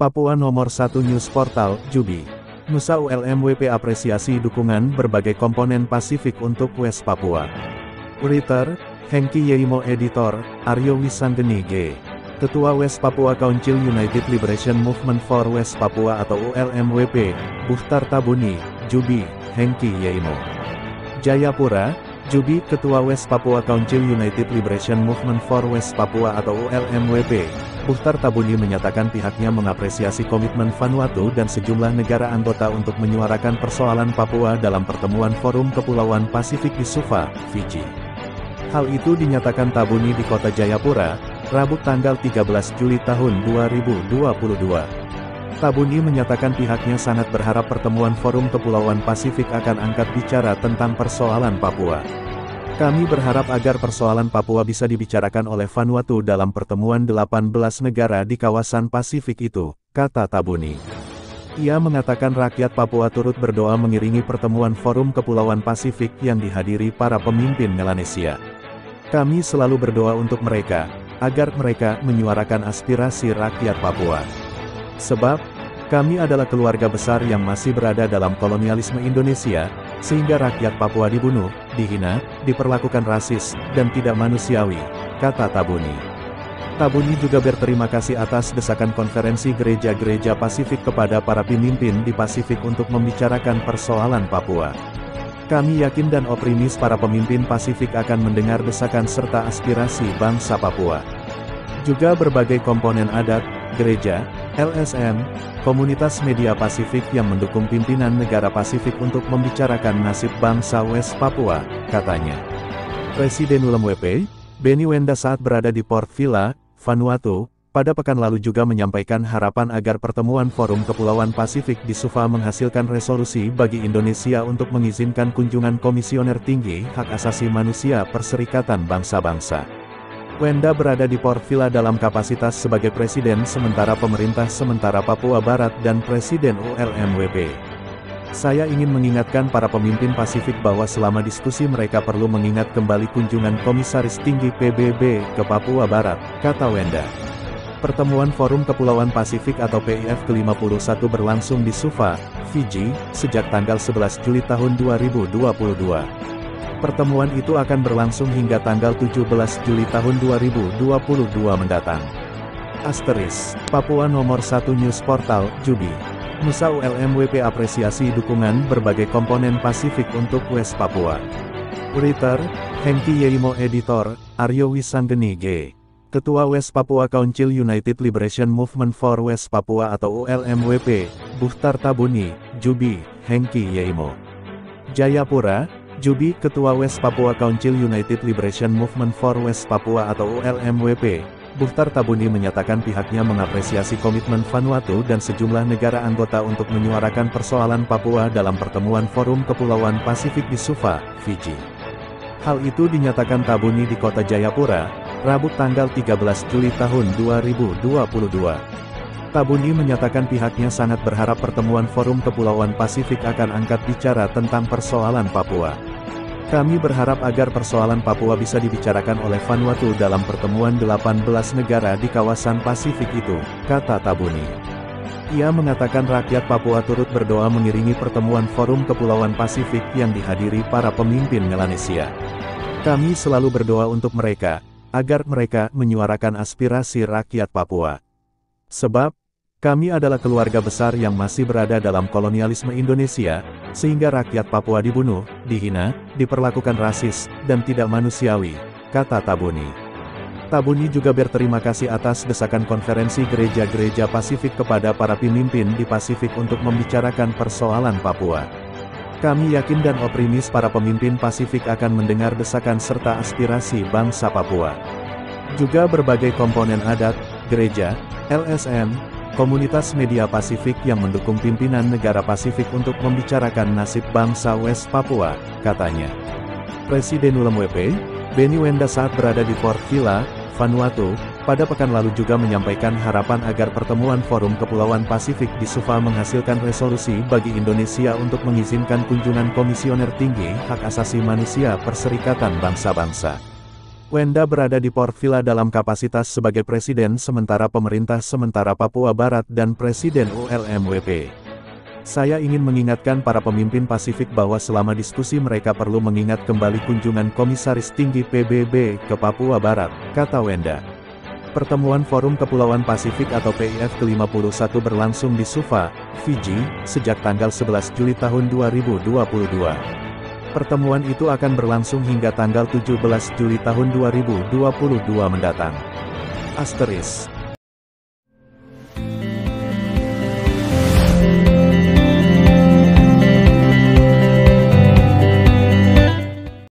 Papua Nomor 1 News Portal, Jubi. Nusa ULMWP apresiasi dukungan berbagai komponen Pasifik untuk West Papua. Writer, Hengki Yeimo. Editor, Aryo Wisanggeni G. Ketua West Papua Council United Liberation Movement for West Papua atau ULMWP, Bukhtar Tabuni, Jubi, Hengki Yeimo. Jayapura, Jubi. Ketua West Papua Council United Liberation Movement for West Papua atau ULMWP, Bukhtar Tabuni menyatakan pihaknya mengapresiasi komitmen Vanuatu dan sejumlah negara anggota untuk menyuarakan persoalan Papua dalam pertemuan Forum Kepulauan Pasifik di Suva, Fiji. Hal itu dinyatakan Tabuni di Kota Jayapura, Rabu tanggal 13 Juli tahun 2022. Tabuni menyatakan pihaknya sangat berharap pertemuan Forum Kepulauan Pasifik akan angkat bicara tentang persoalan Papua. Kami berharap agar persoalan Papua bisa dibicarakan oleh Vanuatu dalam pertemuan 18 negara di kawasan Pasifik itu, kata Tabuni. Ia mengatakan rakyat Papua turut berdoa mengiringi pertemuan Forum Kepulauan Pasifik yang dihadiri para pemimpin Melanesia. Kami selalu berdoa untuk mereka, agar mereka menyuarakan aspirasi rakyat Papua. Sebab, kami adalah keluarga besar yang masih berada dalam kolonialisme Indonesia, sehingga rakyat Papua dibunuh, dihina, diperlakukan rasis, dan tidak manusiawi, kata Tabuni. Tabuni juga berterima kasih atas desakan konferensi gereja-gereja Pasifik kepada para pemimpin di Pasifik untuk membicarakan persoalan Papua. Kami yakin dan optimis para pemimpin Pasifik akan mendengar desakan serta aspirasi bangsa Papua. Juga berbagai komponen adat, gereja, LSM, komunitas media Pasifik yang mendukung pimpinan negara Pasifik untuk membicarakan nasib bangsa West Papua, katanya. Presiden ULMWP, Benny Wenda saat berada di Port Vila, Vanuatu, pada pekan lalu juga menyampaikan harapan agar pertemuan Forum Kepulauan Pasifik di Suva menghasilkan resolusi bagi Indonesia untuk mengizinkan kunjungan Komisioner Tinggi Hak Asasi Manusia Perserikatan Bangsa-Bangsa. Wenda berada di Port Vila dalam kapasitas sebagai Presiden sementara Pemerintah Sementara Papua Barat dan Presiden ULMWP. Saya ingin mengingatkan para pemimpin Pasifik bahwa selama diskusi mereka perlu mengingat kembali kunjungan Komisaris Tinggi PBB ke Papua Barat, kata Wenda. Pertemuan Forum Kepulauan Pasifik atau PIF ke-51 berlangsung di Suva, Fiji, sejak tanggal 11 Juli tahun 2022. Pertemuan itu akan berlangsung hingga tanggal 17 Juli tahun 2022 mendatang. Papua Nomor 1 News Portal, Jubi. Nusa ULMWP apresiasi dukungan berbagai komponen Pasifik untuk West Papua. Writer, Hengki Yeimo. Editor, Aryo Wisanggeni G. Ketua West Papua Council United Liberation Movement for West Papua atau ULMWP, Bukhtar Tabuni, Jubi, Hengki Yeimo. Jayapura, Jubi. Ketua West Papua Council United Liberation Movement for West Papua atau ULMWP, Bukhtar Tabuni menyatakan pihaknya mengapresiasi komitmen Vanuatu dan sejumlah negara anggota untuk menyuarakan persoalan Papua dalam pertemuan Forum Kepulauan Pasifik di Suva, Fiji. Hal itu dinyatakan Tabuni di Kota Jayapura, Rabu tanggal 13 Juli tahun 2022. Tabuni menyatakan pihaknya sangat berharap pertemuan Forum Kepulauan Pasifik akan angkat bicara tentang persoalan Papua. Kami berharap agar persoalan Papua bisa dibicarakan oleh Vanuatu dalam pertemuan 18 negara di kawasan Pasifik itu, kata Tabuni. Ia mengatakan rakyat Papua turut berdoa mengiringi pertemuan Forum Kepulauan Pasifik yang dihadiri para pemimpin Melanesia. Kami selalu berdoa untuk mereka, agar mereka menyuarakan aspirasi rakyat Papua. Sebab, kami adalah keluarga besar yang masih berada dalam kolonialisme Indonesia, sehingga rakyat Papua dibunuh, dihina, diperlakukan rasis, dan tidak manusiawi, kata Tabuni. Tabuni juga berterima kasih atas desakan konferensi gereja-gereja Pasifik kepada para pemimpin di Pasifik untuk membicarakan persoalan Papua. Kami yakin dan optimis para pemimpin Pasifik akan mendengar desakan serta aspirasi bangsa Papua. Juga berbagai komponen adat, gereja, LSM, komunitas media Pasifik yang mendukung pimpinan negara Pasifik untuk membicarakan nasib bangsa West Papua, katanya. Presiden ULMWP, Benny Wenda saat berada di Port Vila, Vanuatu, pada pekan lalu juga menyampaikan harapan agar pertemuan Forum Kepulauan Pasifik di Suva menghasilkan resolusi bagi Indonesia untuk mengizinkan kunjungan Komisioner Tinggi Hak Asasi Manusia Perserikatan Bangsa-Bangsa. Wenda berada di Port Vila dalam kapasitas sebagai Presiden Sementara Pemerintah Sementara Papua Barat dan Presiden ULMWP. Saya ingin mengingatkan para pemimpin Pasifik bahwa selama diskusi mereka perlu mengingat kembali kunjungan Komisaris Tinggi PBB ke Papua Barat, kata Wenda. Pertemuan Forum Kepulauan Pasifik atau PIF ke-51 berlangsung di Suva, Fiji, sejak tanggal 11 Juli tahun 2022. Pertemuan itu akan berlangsung hingga tanggal 17 Juli tahun 2022 mendatang. Asteris.